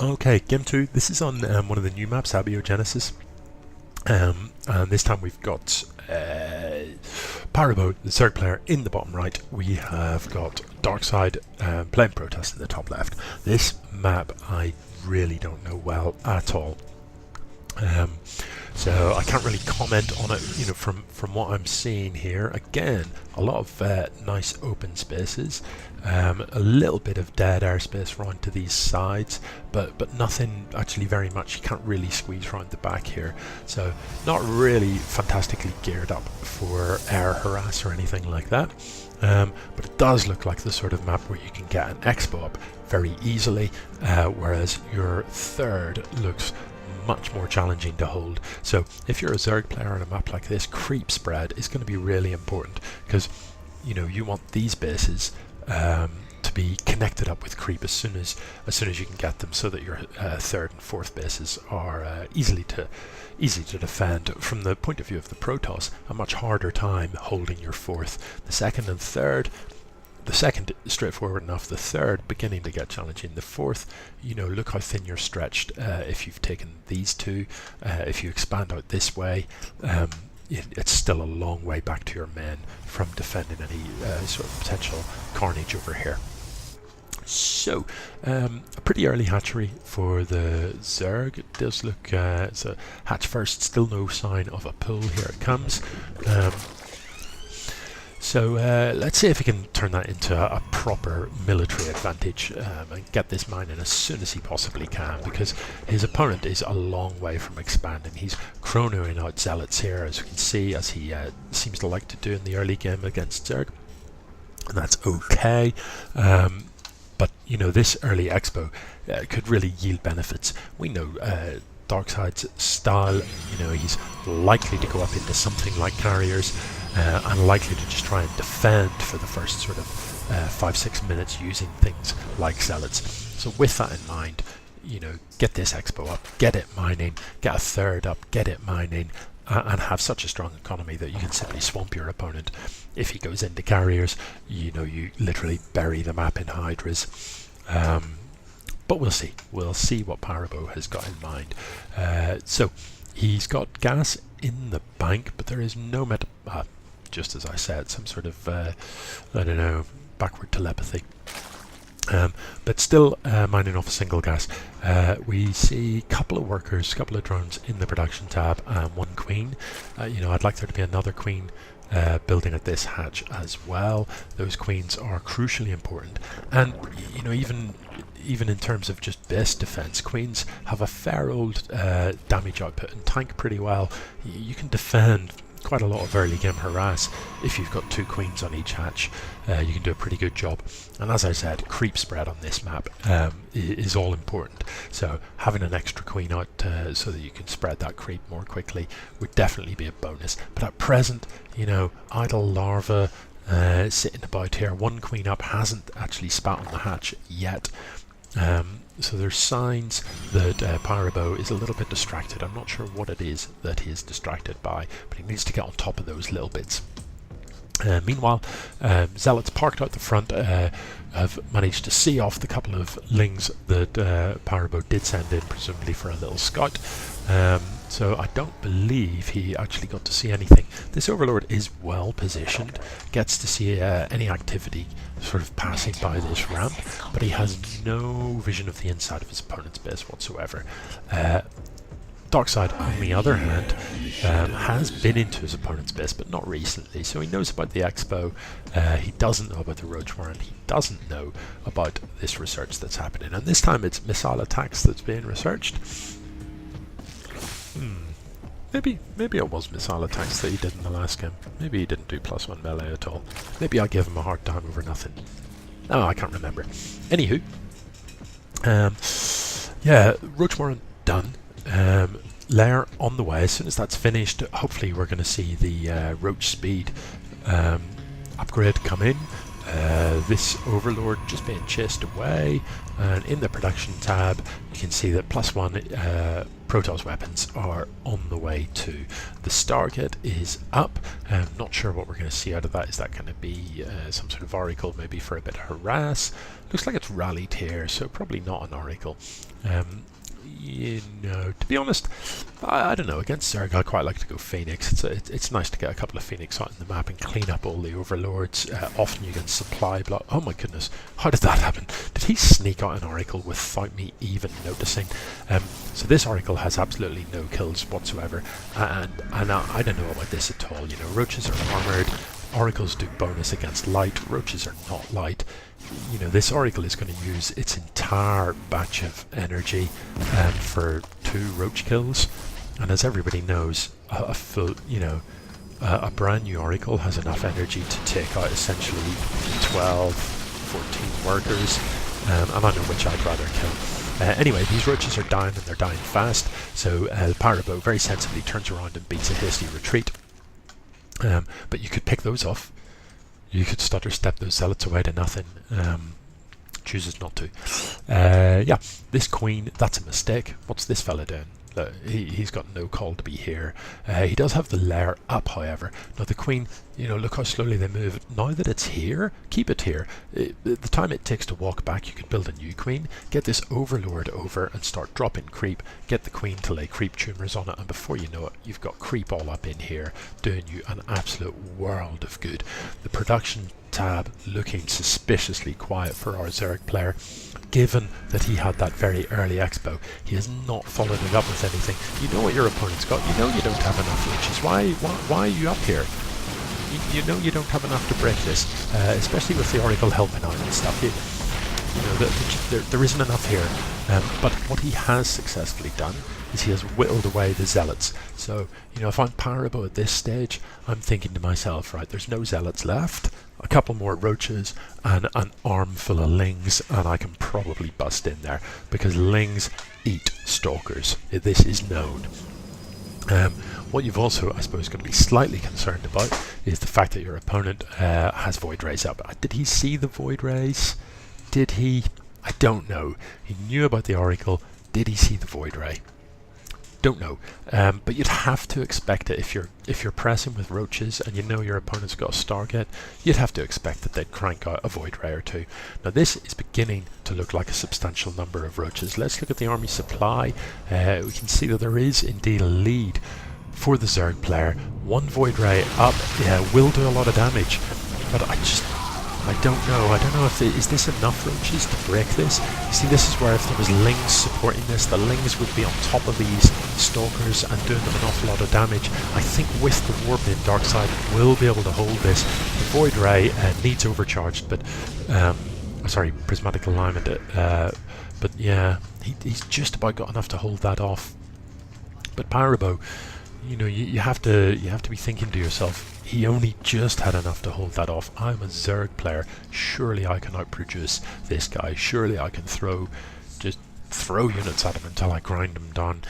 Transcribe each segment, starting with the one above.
Okay, Game 2, this is on one of the new maps, Abiogenesis. And this time we've got Pyrobow, the Zerg player, in the bottom right. We have got Darkseid playing Protest in the top left. This map I really don't know well at all. So I can't really comment on it, you know, from what I'm seeing here. Again, a lot of nice open spaces, a little bit of dead airspace round to these sides, but nothing actually very much. You can't really squeeze round the back here, so not really fantastically geared up for air harass or anything like that. But it does look like the sort of map where you can get an expo up very easily, whereas your third looks much more challenging to hold. So if you're a Zerg player on a map like this, creep spread is going to be really important, because you know you want these bases to be connected up with creep as soon as you can get them, so that your third and fourth bases are easy to defend. From the point of view of the Protoss, a much harder time holding your fourth. The second and third, the second straightforward enough, the third beginning to get challenging. The fourth, you know, look how thin you're stretched if you've taken these two. If you expand out this way, it's still a long way back to your men from defending any sort of potential carnage over here. So, a pretty early hatchery for the Zerg. It does look, it's a hatch first, still no sign of a pull. Here it comes. So let's see if we can turn that into a proper military advantage and get this mine in as soon as he possibly can, because his opponent is a long way from expanding. He's chronoing out zealots here, as we can see, as he seems to like to do in the early game against Zerg, and that's okay. But you know, this early expo could really yield benefits. We know Darkseid's style, you know, he's likely to go up into something like carriers, and likely to just try and defend for the first sort of 5-6 minutes using things like zealots. So with that in mind, you know, get this expo up, get it mining, get a third up, get it mining, and have such a strong economy that you can simply swamp your opponent. If he goes into carriers, you know, you literally bury the map in hydras. But we'll see what Pyrobow has got in mind. So he's got gas in the bank, but there is no just as I said, some sort of I don't know, backward telepathy. But still mining off a single gas. We see a couple of workers, a couple of drones in the production tab, and one queen. You know, I'd like there to be another queen building at this hatch as well. Those queens are crucially important, and you know, even in terms of just base defense, queens have a fair old damage output and tank pretty well. You can defend quite a lot of early game harass if you've got two queens on each hatch. You can do a pretty good job, and as I said, creep spread on this map is all important, so having an extra queen out so that you can spread that creep more quickly would definitely be a bonus. But at present, you know, idle larva sitting about here, one queen up, hasn't actually spat on the hatch yet. So there's signs that Pyrobow is a little bit distracted. I'm not sure what it is that he is distracted by, but he needs to get on top of those little bits. Meanwhile, zealots parked out the front have managed to see off the couple of lings that Pyrobow did send in, presumably for a little scout. So I don't believe he actually got to see anything. This Overlord is well positioned, gets to see any activity sort of passing by this ramp, but he has no vision of the inside of his opponent's base whatsoever. Darkseid, on the other hand, has been into his opponent's base, but not recently, so he knows about the expo. He doesn't know about the roach warrant, he doesn't know about this research that's happening, and this time it's missile attacks that's being researched. Maybe it was missile attacks that he did in the last game. Maybe he didn't do +1 melee at all. Maybe I gave him a hard time over nothing. Oh, I can't remember. Anywho, yeah, roach warrant done. Lair on the way. As soon as that's finished, hopefully we're going to see the roach speed upgrade come in. this Overlord just being chased away, and in the production tab you can see that +1 Protoss weapons are on the way too. The Stargate is up. Not sure what we're going to see out of that. Is that going to be some sort of Oracle, maybe for a bit of harass? Looks like it's rallied here, so probably not an Oracle. You know, to be honest, I don't know. Against Zerg, I quite like to go Phoenix. It's nice to get a couple of Phoenix out in the map and clean up all the Overlords. Often you can supply block. Oh my goodness, how did that happen? Did he sneak out an Oracle without me even noticing? So this Oracle has absolutely no kills whatsoever, and I don't know about this at all. You know, Roaches are armoured. Oracles do bonus against light. Roaches are not light. You know, this Oracle is going to use its entire batch of energy for 2 Roach kills, and as everybody knows, a full, you know, a brand new Oracle has enough energy to take out essentially 12, 14 workers, and I know which I'd rather kill. Anyway, these Roaches are down, and they're dying fast, so Pyrobow very sensibly turns around and beats a hasty retreat. But you could pick those off. You could stutter step those zealots away to nothing. Chooses not to. Yeah, this Queen, that's a mistake. What's this fella doing? He's got no call to be here. He does have the lair up, however. Now the Queen, you know, look how slowly they move. Now that it's here, keep it here. The time it takes to walk back, you could build a new Queen, get this Overlord over and start dropping creep, get the Queen to lay creep tumors on it, and before you know it, you've got creep all up in here, doing you an absolute world of good. The production tab looking suspiciously quiet for our Zerg player. Given that he had that very early expo, he has not followed it up with anything. You know what your opponent's got. You know you don't have enough riches. Why are you up here? You know you don't have enough to break this, especially with the Oracle helping out and stuff. You know, there isn't enough here. But what he has successfully done is he has whittled away the zealots. So, you know, if I'm Pyrobow at this stage, I'm thinking to myself, right, there's no zealots left, a couple more Roaches, and an armful of Lings, and I can probably bust in there, because Lings eat Stalkers. This is known. What you've also, I suppose, going to be slightly concerned about is the fact that your opponent has Void Rays up. Did he see the Void Rays? Did he? I don't know. He knew about the Oracle. Did he see the Void Ray? Don't know. But you'd have to expect it if you're pressing with Roaches and you know your opponent's got a Stargate. You'd have to expect that they'd crank out a Void Ray or 2. Now this is beginning to look like a substantial number of Roaches. Let's look at the army supply. We can see that there is indeed a lead for the Zerg player. 1 Void Ray up will do a lot of damage, but I don't know. I don't know if is this enough Roaches to break this. You see, this is where if there was Lings supporting this, the Lings would be on top of these Stalkers and doing them an awful lot of damage. I think with the Warp in, Darkseid will be able to hold this. The Void Ray needs overcharged, but sorry, prismatic alignment. But yeah, he's just about got enough to hold that off. But Pyrobow, you know, you have to be thinking to yourself, he only just had enough to hold that off. I'm a Zerg player. Surely I can outproduce this guy. Surely I can just throw units at him until I grind him down.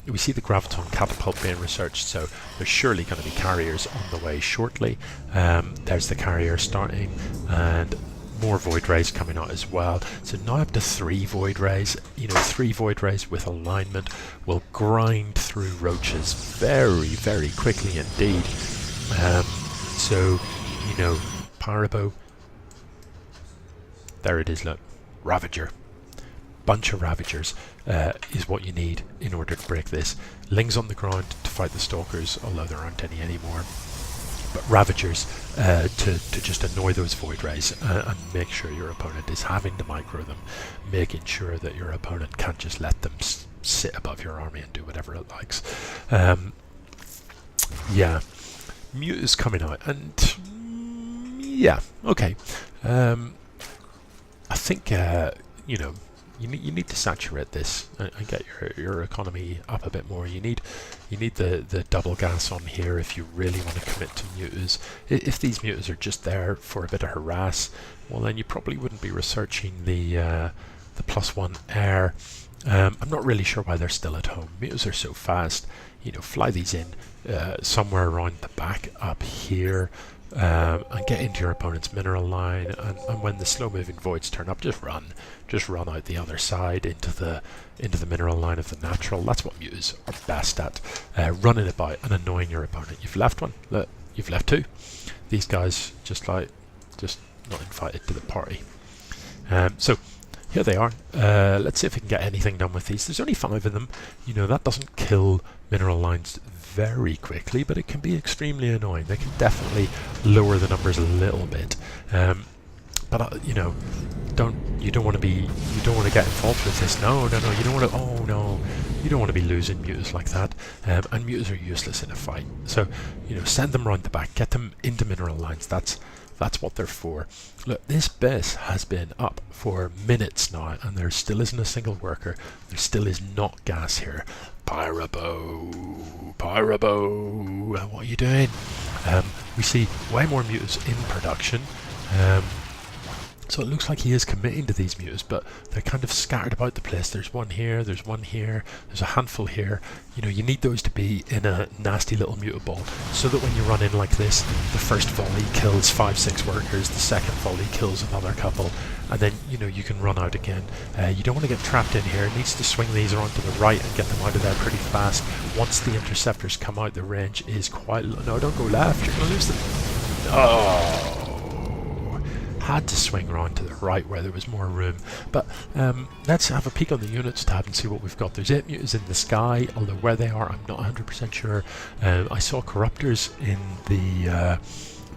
We see the Graviton Catapult being researched, so there's surely going to be carriers on the way shortly. There's the carrier starting, and more Void Rays coming out as well. So now up to 3 Void Rays. You know, 3 Void Rays with alignment will grind through Roaches very, very quickly indeed. So, you know, Pyrobow, there it is, look, Ravager. Bunch of Ravagers is what you need in order to break this. Lings on the ground to fight the Stalkers, although there aren't any anymore. But Ravagers to just annoy those Void Rays and make sure your opponent is having to micro them, making sure that your opponent can't just let them sit above your army and do whatever it likes. Yeah. Mute is coming out, and yeah, okay. I think you know, you need to saturate this and get your economy up a bit more. You need the double gas on here if you really want to commit to mutas. If these mutas are just there for a bit of harass, well then you probably wouldn't be researching the +1 air. I'm not really sure why they're still at home. Mutas are so fast. You know, fly these in somewhere around the back up here. and get into your opponent's mineral line, and when the slow-moving voids turn up, just run out the other side into the mineral line of the natural. That's what mutas are best at, running about and annoying your opponent. You've left one, look, you've left two. These guys just not invited to the party. So here they are. Let's see if we can get anything done with these. There's only 5 of them. You know, that doesn't kill mineral lines very quickly, but it can be extremely annoying. They can definitely lower the numbers a little bit. But you know, you don't want to get involved with this. No, you don't want to. Oh no, you don't want to be losing mutas like that. And mutas are useless in a fight. So you know, send them round the back, get them into mineral lines. That's what they're for. Look, this base has been up for minutes now, and there still isn't a single worker. There still is not gas here. Pyrobow, what are you doing? We see way more mutas in production. So it looks like he is committing to these mutas, but they're kind of scattered about the place. There's one here, there's one here, there's a handful here. You know, you need those to be in a nasty little muta ball, so that when you run in like this, the first volley kills 5-6 workers, the second volley kills another couple, and then, you know, you can run out again. You don't want to get trapped in here. It needs to swing these around to the right and get them out of there pretty fast. Once the interceptors come out, the range is quite low. No, don't go left, you're going to lose them. Oh! Had to swing around to the right where there was more room. But let's have a peek on the units tab and see what we've got. There's 8 mutas in the sky, although where they are I'm not 100% sure. I saw corruptors in the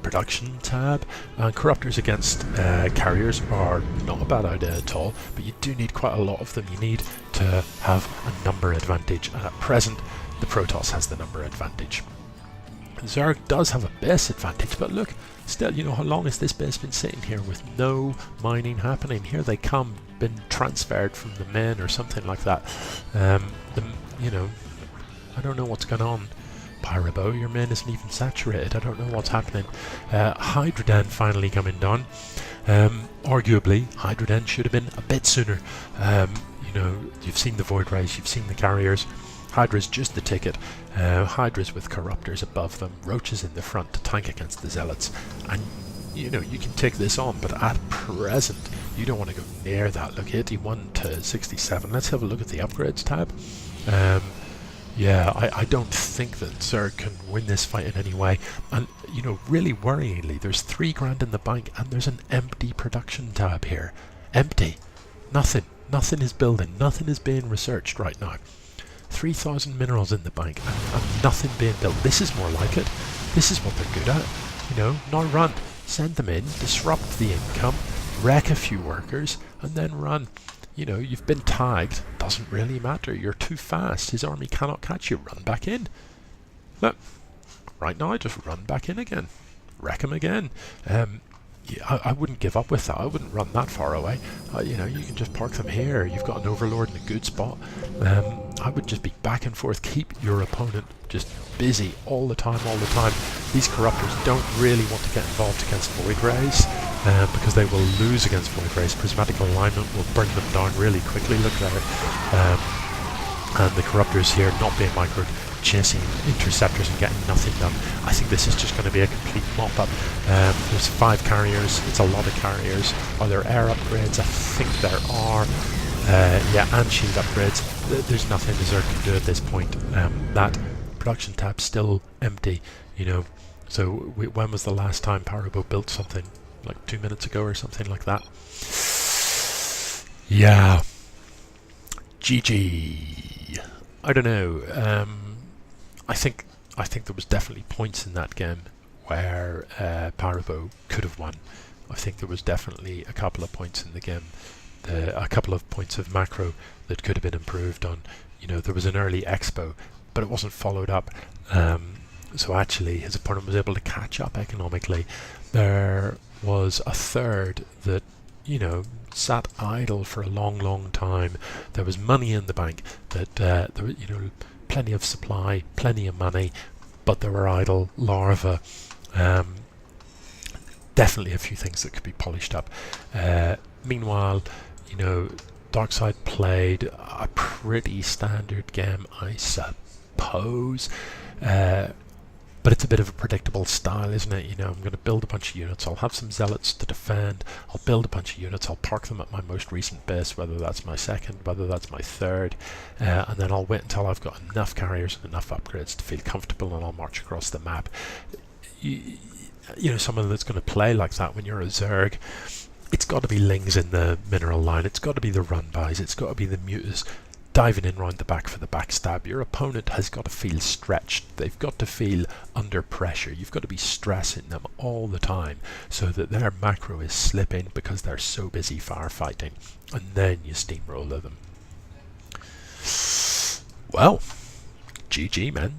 production tab, and corruptors against carriers are not a bad idea at all, but you do need quite a lot of them. You need to have a number advantage, and at present the Protoss has the number advantage. Zerg does have a base advantage, but look, still, you know, how long has this base been sitting here with no mining happening? Here they come, been transferred from the men or something like that. You know, I don't know what's going on. Pyrobow, your main isn't even saturated. I don't know what's happening. Hydroden finally coming down. Arguably, Hydroden should have been a bit sooner. You know, you've seen the Void Rays, you've seen the carriers. Hydra's just the ticket. Hydra's with corruptors above them, roaches in the front to tank against the zealots, and you know, you can take this on, but at present you don't want to go near that. Look, 81 to 67. Let's have a look at the upgrades tab. Yeah, I don't think that Zerg can win this fight in any way, and you know, really worryingly, there's 3 grand in the bank and there's an empty production tab here. Empty. Nothing is building, nothing is being researched right now. 3,000 minerals in the bank and nothing being built. This is more like it. This is what they're good at. You know, now run. Send them in, disrupt the income, wreck a few workers, and then run. You know, you've been tagged. Doesn't really matter. You're too fast. His army cannot catch you. Run back in. Look, right now, just run back in again. Wreck him again. Yeah, I wouldn't give up with that. I wouldn't run that far away. You know, you can just park them here. You've got an overlord in a good spot. I would just be back and forth. Keep your opponent just busy all the time. These corruptors don't really want to get involved against Void Rays because they will lose against Void Rays. Prismatic alignment will bring them down really quickly. Look there. And the corruptors here not being microed, chasing interceptors and getting nothing done. I think this is just going to be a complete mop-up. There's 5 carriers. It's a lot of carriers. Are there air upgrades? I think there are. Yeah, and shield upgrades. There's nothing the Zerg can do at this point. That production tab's still empty, you know. So when was the last time Pyrobow built something? Like 2 minutes ago or something like that. Yeah. GG. I don't know. I think there was definitely points in that game where Pyrobow could have won. I think there was definitely a couple of points in the game, a couple of points of macro that could have been improved on. You know, there was an early expo, but it wasn't followed up. So actually, his opponent was able to catch up economically. There was a third that, you know, sat idle for a long time. There was money in the bank. That there were, you know, plenty of supply, plenty of money, but there were idle larvae. Definitely a few things that could be polished up. Meanwhile, you know, Darkseid played a pretty standard game, I suppose. but it's a bit of a predictable style, isn't it? You know, I'm going to build a bunch of units, I'll have some zealots to defend, I'll build a bunch of units, I'll park them at my most recent base, whether that's my second, whether that's my third, and then I'll wait until I've got enough carriers and enough upgrades to feel comfortable, and I'll march across the map. You know, someone that's going to play like that when you're a Zerg, it's got to be Lings in the mineral line, it's got to be the run-bys, it's got to be the mutas diving in round the back for the backstab. Your opponent has got to feel stretched, they've got to feel under pressure, you've got to be stressing them all the time so that their macro is slipping because they're so busy firefighting, and then you steamroller them. Well, GG, man.